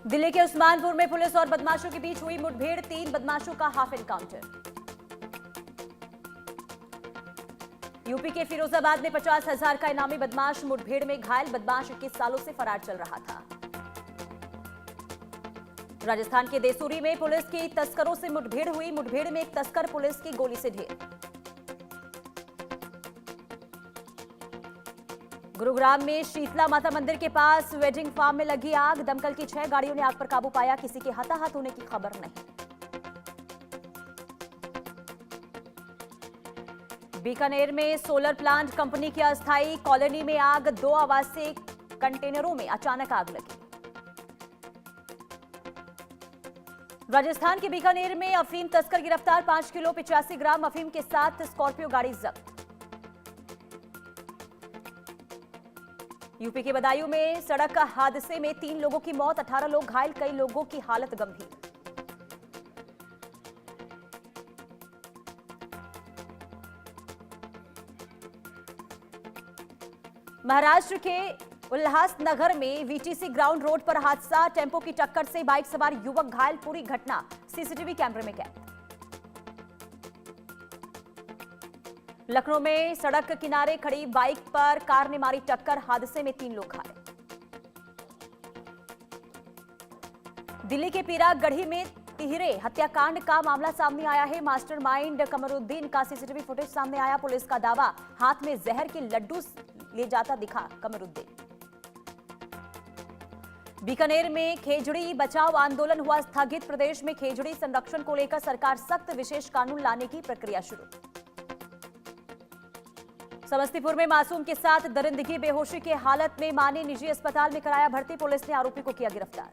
दिल्ली के उस्मानपुर में पुलिस और बदमाशों के बीच हुई मुठभेड़, 3 बदमाशों का हाफ एनकाउंटर। यूपी के फिरोजाबाद में 50,000 का इनामी बदमाश मुठभेड़ में घायल, बदमाश 21 सालों से फरार चल रहा था। राजस्थान के देसूरी में पुलिस की तस्करों से मुठभेड़ हुई, मुठभेड़ में एक तस्कर पुलिस की गोली से ढेर। गुरुग्राम में शीतला माता मंदिर के पास वेडिंग फार्म में लगी आग, दमकल की 6 गाड़ियों ने आग पर काबू पाया, किसी के हताहत होने की खबर नहीं। बीकानेर में सोलर प्लांट कंपनी की अस्थायी कॉलोनी में आग, 2 आवासीय कंटेनरों में अचानक आग लगी। राजस्थान के बीकानेर में अफीम तस्कर गिरफ्तार, 5 किलो 85 ग्राम अफीम के साथ स्कॉर्पियो गाड़ी जब्त। यूपी के बदायूं में सड़क हादसे में 3 लोगों की मौत, 18 लोग घायल, कई लोगों की हालत गंभीर। महाराष्ट्र के उल्हासनगर में वीटीसी ग्राउंड रोड पर हादसा, टेंपो की टक्कर से बाइक सवार युवक घायल, पूरी घटना सीसीटीवी कैमरे में कैद। लखनऊ में सड़क किनारे खड़ी बाइक पर कार ने मारी टक्कर, हादसे में 3 लोग घायल। दिल्ली के पीरागढ़ी में तिहरे हत्याकांड का मामला सामने आया है, मास्टरमाइंड कमरुद्दीन का सीसीटीवी फुटेज सामने आया, पुलिस का दावा, हाथ में जहर के लड्डू ले जाता दिखा कमरुद्दीन। बीकानेर में खेजड़ी बचाओ आंदोलन हुआ स्थगित, प्रदेश में खेजड़ी संरक्षण को लेकर सरकार सख्त विशेष कानून लाने की प्रक्रिया शुरू। समस्तीपुर में मासूम के साथ दरिंदगी, बेहोशी की हालत में मां ने निजी अस्पताल में कराया भर्ती, पुलिस ने आरोपी को किया गिरफ्तार।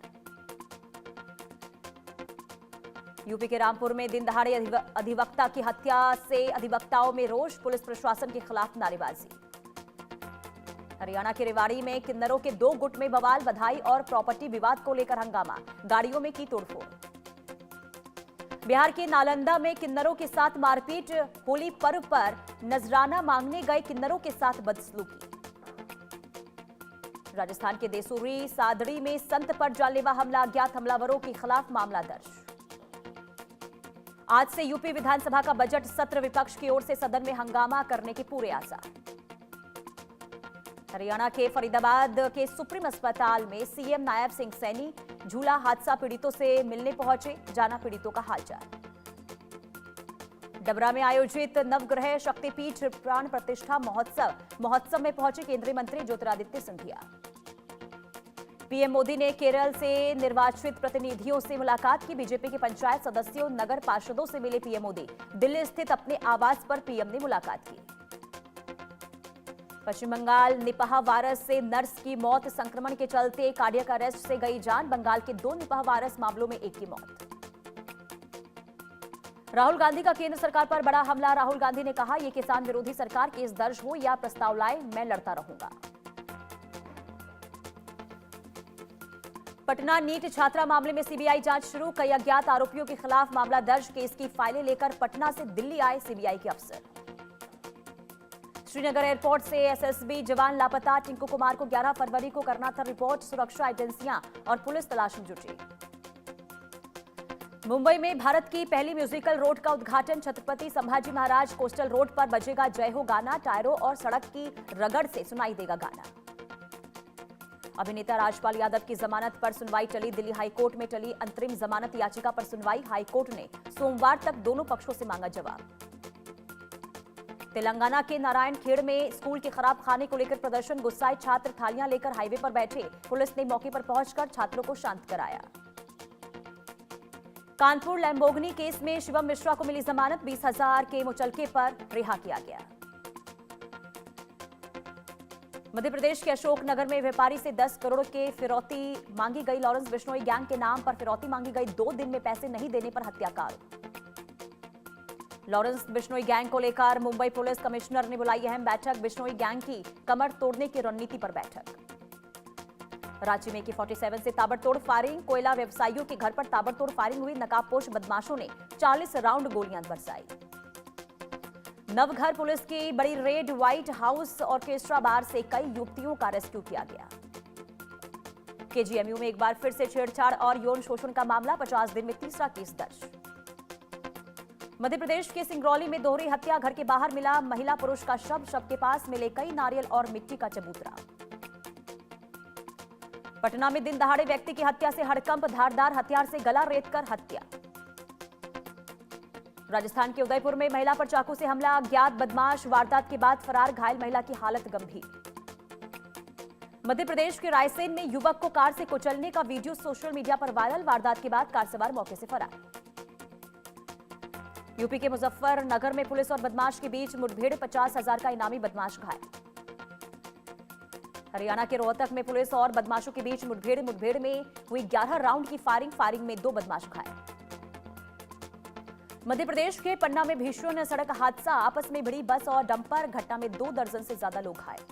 यूपी के रामपुर में दिन दहाड़े अधिवक्ता की हत्या से अधिवक्ताओं में रोष, पुलिस प्रशासन के खिलाफ नारेबाजी। हरियाणा के रेवाड़ी में किन्नरों के 2 गुट में बवाल, बधाई और प्रॉपर्टी विवाद को लेकर हंगामा, गाड़ियों में की तोड़फोड़। बिहार के नालंदा में किन्नरों के साथ मारपीट, होली पर्व पर नजराना मांगने गए किन्नरों के साथ बदसलूकी। राजस्थान के देसूरी सादड़ी में संत पर जानलेवा हमला, अज्ञात हमलावरों के खिलाफ मामला दर्ज। आज से यूपी विधानसभा का बजट सत्र, विपक्ष की ओर से सदन में हंगामा करने के पूरे आसार। हरियाणा के फरीदाबाद के सुप्रीम अस्पताल में सीएम नायब सिंह सैनी झूला हादसा पीड़ितों से मिलने पहुंचे, जाना पीड़ितों का हालचाल। डबरा में आयोजित नवग्रह शक्तिपीठ प्राण प्रतिष्ठा महोत्सव में पहुंचे केंद्रीय मंत्री ज्योतिरादित्य सिंधिया। पीएम मोदी ने केरल से निर्वाचित प्रतिनिधियों से मुलाकात की, बीजेपी के पंचायत सदस्यों, नगर पार्षदों से मिले पीएम मोदी, दिल्ली स्थित अपने आवास पर पीएम ने मुलाकात की। पश्चिम बंगाल निपाह वायरस से नर्स की मौत, संक्रमण के चलते कार्डियक अरेस्ट से गई जान, बंगाल के 2 निपाह वायरस मामलों में 1 की मौत। राहुल गांधी का केंद्र सरकार पर बड़ा हमला, राहुल गांधी ने कहा, यह किसान विरोधी सरकार, केस दर्ज हो या प्रस्ताव लाए, मैं लड़ता रहूंगा। पटना नीट छात्रा मामले में सीबीआई जांच शुरू, कई अज्ञात आरोपियों के खिलाफ मामला दर्ज, केस की फाइलें लेकर पटना से दिल्ली आए सीबीआई के अफसर। श्रीनगर एयरपोर्ट से एसएसबी जवान लापता, टिंकू कुमार को 11 फरवरी को करना था रिपोर्ट, सुरक्षा एजेंसियां और पुलिस तलाश में जुटी। मुंबई में भारत की पहली म्यूजिकल रोड का उद्घाटन, छत्रपति संभाजी महाराज कोस्टल रोड पर बजेगा जय हो गाना, टायरों और सड़क की रगड़ से सुनाई देगा गाना। अभिनेता राजपाल यादव की जमानत पर सुनवाई टली, दिल्ली हाईकोर्ट में टली अंतरिम जमानत याचिका पर सुनवाई, हाईकोर्ट ने सोमवार तक दोनों पक्षों से मांगा जवाब। तेलंगाना के नारायणखेड़ में स्कूल के खराब खाने को लेकर प्रदर्शन, गुस्साए छात्र थालियां लेकर हाईवे पर बैठे, पुलिस ने मौके पर पहुंचकर छात्रों को शांत कराया। कानपुर लैम्बोर्गिनी केस में शिवम मिश्रा को मिली जमानत, 20,000 के मुचलके पर रिहा किया गया। मध्य प्रदेश के अशोकनगर में व्यापारी से 10 करोड़ के फिरौती मांगी गई, लॉरेंस बिश्नोई गैंग के नाम पर फिरौती मांगी गई, 2 दिन में पैसे नहीं देने पर हत्या का आरोप। लॉरेंस बिश्नोई गैंग को लेकर मुंबई पुलिस कमिश्नर ने बुलाई अहम बैठक, बिश्नोई गैंग की कमर तोड़ने की रणनीति पर बैठक। रांची में AK-47 से ताबड़तोड़ फायरिंग, कोयला व्यवसायियों के घर पर ताबड़तोड़ फायरिंग हुई, नकाबपोश बदमाशों ने 40 राउंड गोलियां बरसाई। नवघर पुलिस की बड़ी रेड, व्हाइट हाउस ऑर्केस्ट्रा बार से कई युवतियों का रेस्क्यू किया गया। केजीएमयू में एक बार फिर से छेड़छाड़ और यौन शोषण का मामला, 50 दिन में तीसरा केस दर्ज। मध्य प्रदेश के सिंगरौली में दोहरी हत्या, घर के बाहर मिला महिला पुरुष का शव के पास मिले कई नारियल और मिट्टी का चबूतरा। पटना में दिन दहाड़े व्यक्ति की हत्या से हड़कंप, धारदार हथियार से गला रेतकर हत्या। राजस्थान के उदयपुर में महिला पर चाकू से हमला, अज्ञात बदमाश वारदात के बाद फरार, घायल महिला की हालत गंभीर। मध्य प्रदेश के रायसेन में युवक को कार से कुचलने का वीडियो सोशल मीडिया पर वायरल, वारदात के बाद कार सवार मौके से फरार। यूपी के मुजफ्फरनगर में पुलिस और बदमाश के बीच मुठभेड़, 50,000 का इनामी बदमाश घायल। हरियाणा के रोहतक में पुलिस और बदमाशों के बीच मुठभेड़ में हुई 11 राउंड की फायरिंग में 2 बदमाश घायल। मध्य प्रदेश के पन्ना में भीषण सड़क हादसा, आपस में भिड़ी बस और डंपर, घटना में 2 दर्जन से ज्यादा लोग घायल।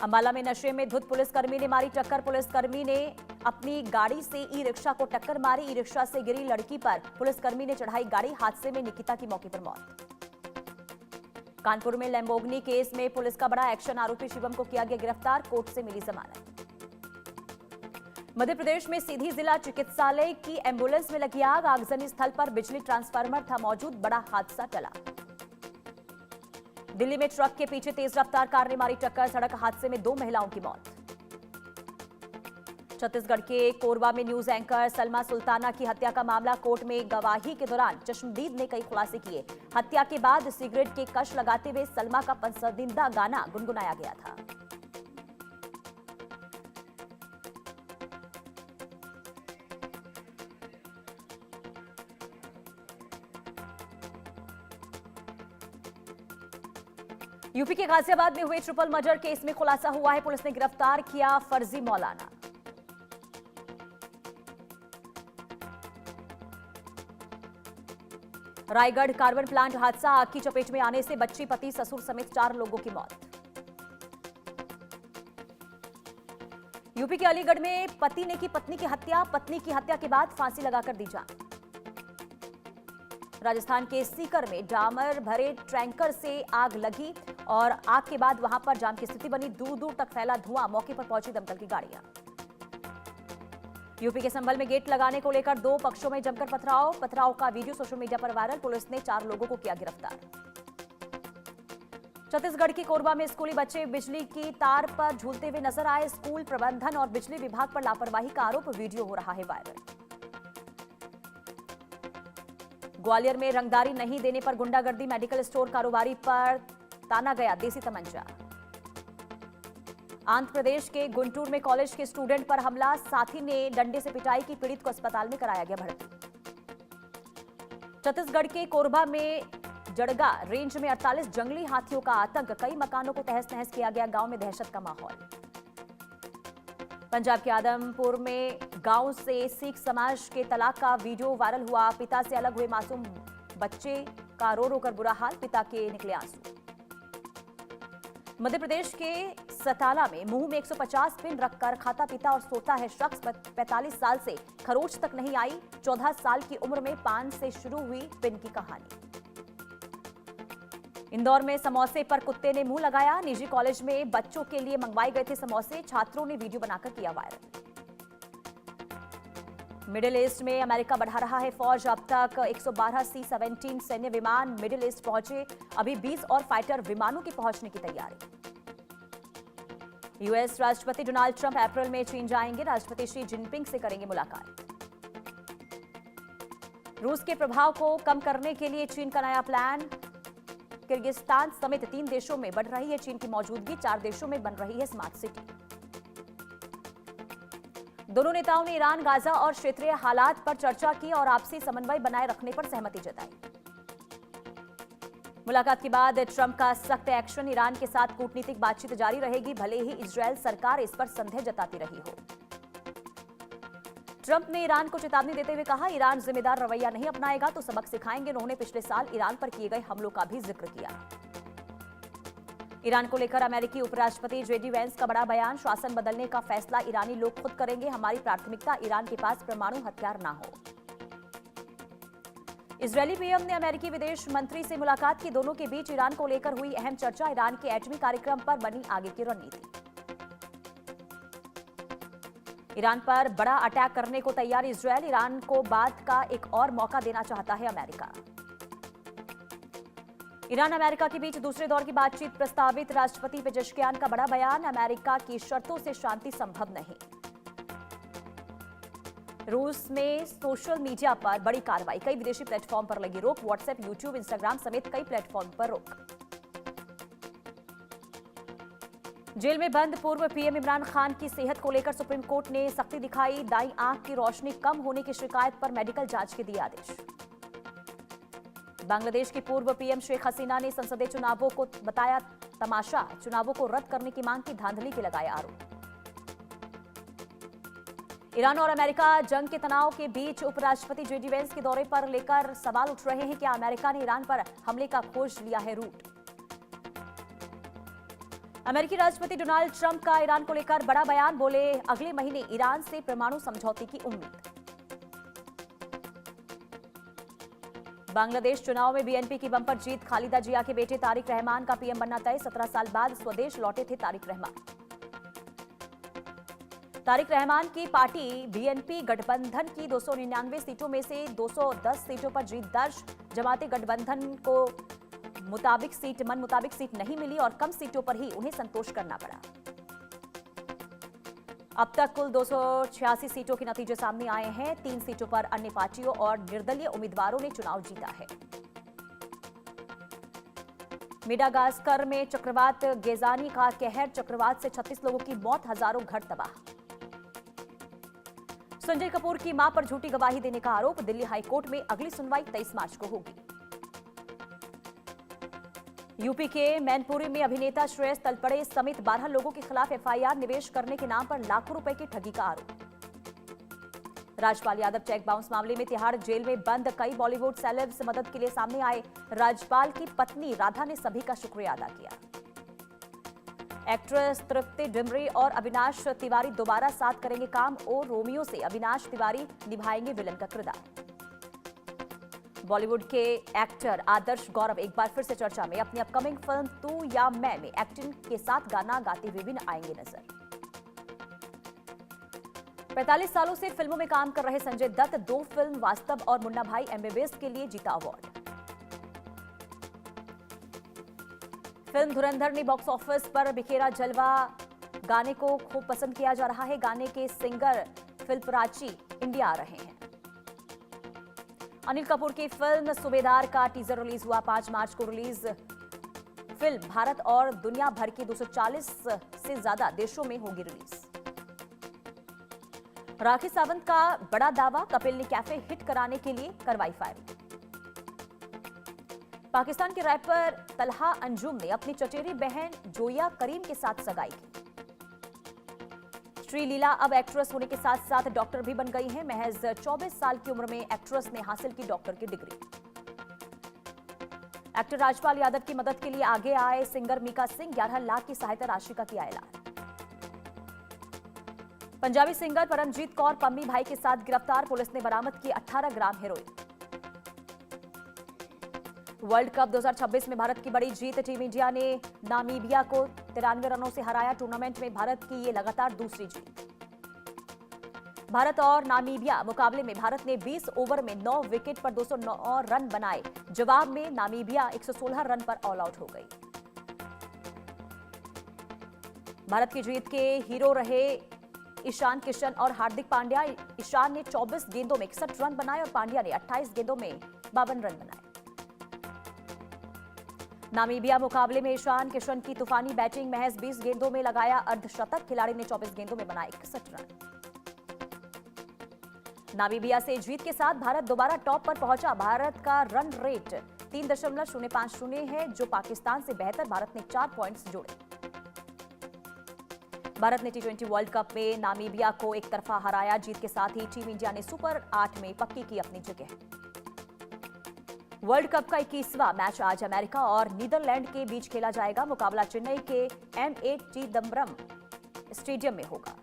अंबाला में नशे में धुत पुलिसकर्मी ने मारी टक्कर, पुलिसकर्मी ने अपनी गाड़ी से ई रिक्शा को टक्कर मारी, ई रिक्शा से गिरी लड़की पर पुलिसकर्मी ने चढ़ाई गाड़ी, हादसे में निकिता की मौके पर मौत। कानपुर में लैम्बोर्गिनी केस में पुलिस का बड़ा एक्शन, आरोपी शिवम को किया गया गिरफ्तार, कोर्ट से मिली जमानत। मध्य प्रदेश में सीधी जिला चिकित्सालय की एम्बुलेंस में लगी आग, आगजनी स्थल पर बिजली ट्रांसफार्मर था मौजूद, बड़ा हादसा टला। दिल्ली में ट्रक के पीछे तेज रफ्तार कार ने मारी टक्कर, सड़क हादसे में 2 महिलाओं की मौत। छत्तीसगढ़ के कोरबा में न्यूज एंकर सलमा सुल्ताना की हत्या का मामला, कोर्ट में गवाही के दौरान चश्मदीद ने कई खुलासे किए। हत्या के बाद सिगरेट के कश लगाते हुए सलमा का पसंदीदा गाना गुनगुनाया गया था। यूपी के गाजियाबाद में हुए ट्रिपल मर्डर केस में खुलासा हुआ है, पुलिस ने गिरफ्तार किया फर्जी मौलाना। रायगढ़ कार्बन प्लांट हादसा, आग की चपेट में आने से बच्ची, पति, ससुर समेत 4 लोगों की मौत। यूपी के अलीगढ़ में पति ने की पत्नी की हत्या, पत्नी की हत्या के बाद फांसी लगाकर दी जान। राजस्थान के सीकर में डामर भरे टैंकर से आग लगी और आग के बाद वहां पर जाम की स्थिति बनी, दूर दूर तक फैला धुआं, मौके पर पहुंची दमकल की गाड़ियां। यूपी के संभल में गेट लगाने को लेकर 2 पक्षों में जमकर पथराव का वीडियो सोशल मीडिया पर वायरल, पुलिस ने 4 लोगों को किया गिरफ्तार। छत्तीसगढ़ के कोरबा में स्कूली बच्चे बिजली की तार पर झूलते हुए नजर आए, स्कूल प्रबंधन और बिजली विभाग पर लापरवाही का आरोप, वीडियो हो रहा है वायरल। ग्वालियर में रंगदारी नहीं देने पर गुंडागर्दी, मेडिकल स्टोर कारोबारी पर ताना गया देसी तमंचा। आंध्र प्रदेश के गुंटूर में कॉलेज के स्टूडेंट पर हमला, साथी ने डंडे से पिटाई की, पीड़ित को अस्पताल में कराया गया भर्ती। छत्तीसगढ़ के कोरबा में जड़गा रेंज में 48 जंगली हाथियों का आतंक, कई मकानों को तहस नहस किया गया, गांव में दहशत का माहौल। पंजाब के आदमपुर में गांव से सिख समाज के तलाक का वीडियो वायरल हुआ, पिता से अलग हुए मासूम बच्चे का रो रो कर बुरा हाल, पिता के निकले आंसू। मध्य प्रदेश के सताला में मुंह में 150 पिन रखकर खाता पीता और सोता है शख्स, 45 साल से खरोच तक नहीं आई, 14 साल की उम्र में पान से शुरू हुई पिन की कहानी। इंदौर में समोसे पर कुत्ते ने मुंह लगाया, निजी कॉलेज में बच्चों के लिए मंगवाए गए थे समोसे, छात्रों ने वीडियो बनाकर किया वायरल। मिडिल ईस्ट में अमेरिका बढ़ा रहा है फौज, अब तक 112 C-17 सैन्य विमान मिडिल ईस्ट पहुंचे, अभी 20 और फाइटर विमानों की पहुंचने की तैयारी। यूएस राष्ट्रपति डोनाल्ड ट्रंप अप्रैल में चीन जाएंगे, राष्ट्रपति शी जिनपिंग से करेंगे मुलाकात। रूस के प्रभाव को कम करने के लिए चीन का नया प्लान, किर्गिस्तान समेत 3 देशों में बढ़ रही है चीन की मौजूदगी, 4 देशों में बन रही है स्मार्ट सिटी। दोनों नेताओं ने ईरान, गाजा और क्षेत्रीय हालात पर चर्चा की और आपसी समन्वय बनाए रखने पर सहमति जताई। मुलाकात के बाद ट्रंप का सख्त एक्शन, ईरान के साथ कूटनीतिक बातचीत जारी रहेगी, भले ही इजरायल सरकार इस पर संदेह जताती रही हो। ट्रंप ने ईरान को चेतावनी देते हुए कहा, ईरान जिम्मेदार रवैया नहीं अपनाएगा तो सबक सिखाएंगे। उन्होंने पिछले साल ईरान पर किए गए हमलों का भी जिक्र किया। ईरान को लेकर अमेरिकी उपराष्ट्रपति जेडी वेंस का बड़ा बयान, शासन बदलने का फैसला ईरानी लोग खुद करेंगे, हमारी प्राथमिकता ईरान के पास परमाणु हथियार ना हो। इजरायली पीएम ने अमेरिकी विदेश मंत्री से मुलाकात की, दोनों के बीच ईरान को लेकर हुई अहम चर्चा, ईरान के एटमी कार्यक्रम पर बनी आगे की रणनीति। ईरान पर बड़ा अटैक करने को तैयार इजरायल, ईरान को बाद का एक और मौका देना चाहता है अमेरिका। ईरान अमेरिका के बीच दूसरे दौर की बातचीत प्रस्तावित, राष्ट्रपति पेजेश्कियान का बड़ा बयान, अमेरिका की शर्तों से शांति संभव नहीं। रूस में सोशल मीडिया पर बड़ी कार्रवाई, कई विदेशी प्लेटफॉर्म पर लगी रोक, व्हाट्सएप, यूट्यूब, इंस्टाग्राम समेत कई प्लेटफॉर्म पर रोक। जेल में बंद पूर्व पीएम इमरान खान की सेहत को लेकर सुप्रीम कोर्ट ने सख्ती दिखाई, दाईं आंख की रोशनी कम होने की शिकायत पर मेडिकल जांच के दिए आदेश। बांग्लादेश की पूर्व पीएम शेख हसीना ने संसदीय चुनावों को बताया तमाशा, चुनावों को रद्द करने की मांग की, धांधली के लगाए आरोप। ईरान और अमेरिका जंग के तनाव के बीच उपराष्ट्रपति जेडी वेंस के दौरे पर लेकर सवाल उठ रहे हैं, क्या अमेरिका ने ईरान पर हमले का खोज लिया है रूट। अमेरिकी राष्ट्रपति डोनाल्ड ट्रंप का ईरान को लेकर बड़ा बयान, बोले अगले महीने ईरान से परमाणु समझौते की उम्मीद। बांग्लादेश चुनाव में बीएनपी की बंपर जीत, खालिदा जिया के बेटे तारिक रहमान का पीएम बनना तय, 17 साल बाद स्वदेश लौटे थे तारिक रहमान। तारिक रहमान की पार्टी बीएनपी गठबंधन की 299 सीटों में से 210 सीटों पर जीत दर्ज, जमाते गठबंधन को मन मुताबिक सीट नहीं मिली और कम सीटों पर ही उन्हें संतोष करना पड़ा। अब तक कुल 286 सीटों के नतीजे सामने आए हैं, 3 सीटों पर अन्य पार्टियों और निर्दलीय उम्मीदवारों ने चुनाव जीता है। मेडागास्कर में चक्रवात गेजानी का कहर, चक्रवात से 36 लोगों की मौत, हजारों घर तबाह। संजय कपूर की मां पर झूठी गवाही देने का आरोप, दिल्ली हाईकोर्ट में अगली सुनवाई 23 मार्च को होगी। यूपी के मैनपुरी में अभिनेता श्रेयस तलपड़े समेत 12 लोगों के खिलाफ एफआईआर, निवेश करने के नाम पर लाखों रुपए की ठगी का आरोप। राजपाल यादव चेक बाउंस मामले में तिहाड़ जेल में बंद कई बॉलीवुड सेलेब्स मदद के लिए सामने आए, राजपाल की पत्नी राधा ने सभी का शुक्रिया अदा किया। एक्ट्रेस तृप्ति डिमरी और अविनाश तिवारी दोबारा साथ करेंगे काम, और रोमियो से अविनाश तिवारी निभाएंगे विलन का किरदार। बॉलीवुड के एक्टर आदर्श गौरव एक बार फिर से चर्चा में, अपनी अपकमिंग फिल्म तू या मैं में एक्टिंग के साथ गाना गाते हुए भी आएंगे नजर। 45 सालों से फिल्मों में काम कर रहे संजय दत्त 2 फिल्म वास्तव और मुन्ना भाई एमबीबीएस के लिए जीता अवार्ड। फिल्म धुरंधर ने बॉक्स ऑफिस पर बिखेरा जलवा, गाने को खूब पसंद किया जा रहा है, गाने के सिंगर फिल्पराची इंडिया आ रहे हैं। अनिल कपूर की फिल्म सूबेदार का टीजर रिलीज हुआ, 5 मार्च को रिलीज। फिल्म भारत और दुनिया भर के 240 से ज्यादा देशों में होगी रिलीज। राखी सावंत का बड़ा दावा, कपिल ने कैफे हिट कराने के लिए करवाई फायरिंग। पाकिस्तान के रैपर तलहा अंजुम ने अपनी चचेरी बहन जोया करीम के साथ सगाई की। श्री लीला अब एक्ट्रेस होने के साथ साथ डॉक्टर भी बन गई हैं, महज 24 साल की उम्र में एक्ट्रेस ने हासिल की डॉक्टर की डिग्री। एक्टर राजपाल यादव की मदद के लिए आगे आए सिंगर मीका सिंह, 11 लाख की सहायता राशि का किया ऐलान। पंजाबी सिंगर परमजीत कौर पम्मी भाई के साथ गिरफ्तार, पुलिस ने बरामद की 18 ग्राम हेरोइन। वर्ल्ड कप 2026 में भारत की बड़ी जीत, टीम इंडिया ने नामीबिया को 93 रनों से हराया, टूर्नामेंट में भारत की ये लगातार दूसरी जीत। भारत और नामीबिया मुकाबले में भारत ने 20 ओवर में 9 विकेट पर 209 रन बनाए, जवाब में नामीबिया 116 रन पर ऑल आउट हो गई। भारत की जीत के हीरो रहे ईशान किशन और हार्दिक पांड्या। ईशान ने 24 गेंदों में 61 रन बनाए और पांड्या ने 28 गेंदों में 52 रन बनाए। नामीबिया मुकाबले में ईशान किशन की तूफानी बैटिंग, महज 20 गेंदों में लगाया अर्धशतक, खिलाड़ी ने 24 गेंदों में बनाए 61 रन। नामीबिया से जीत के साथ भारत दोबारा टॉप पर पहुंचा। भारत का रन रेट 3.050 है, जो पाकिस्तान से बेहतर। भारत ने 4 पॉइंट्स जोड़े। भारत ने टी20 वर्ल्ड कप में नामीबिया को एक तरफा हराया। जीत के साथ ही टीम इंडिया ने सुपर 8 में पक्की की अपनी जगह। वर्ल्ड कप का 21वां मैच आज अमेरिका और नीदरलैंड के बीच खेला जाएगा। मुकाबला चेन्नई के M.A. चिदंबरम स्टेडियम में होगा।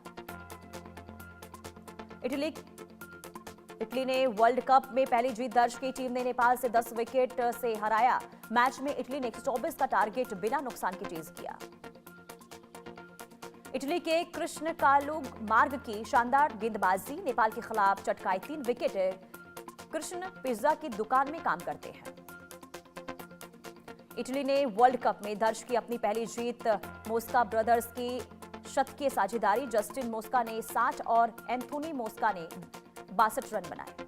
इटली ने वर्ल्ड कप में पहली जीत दर्ज की। टीम ने नेपाल से 10 विकेट से हराया। मैच में इटली ने 124 का टारगेट बिना नुकसान के चेज किया। इटली के कृष्ण कालुग मार्ग की शानदार गेंदबाजी, नेपाल के खिलाफ चटकाई 3 विकेट। कृष्ण पिज्जा की दुकान में काम करते हैं। इटली ने वर्ल्ड कप में दर्ज की अपनी पहली जीत। मोस्का ब्रदर्स की शतकीय साझेदारी, जस्टिन मोस्का ने 60 और एंथोनी मोस्का ने 62 रन बनाए।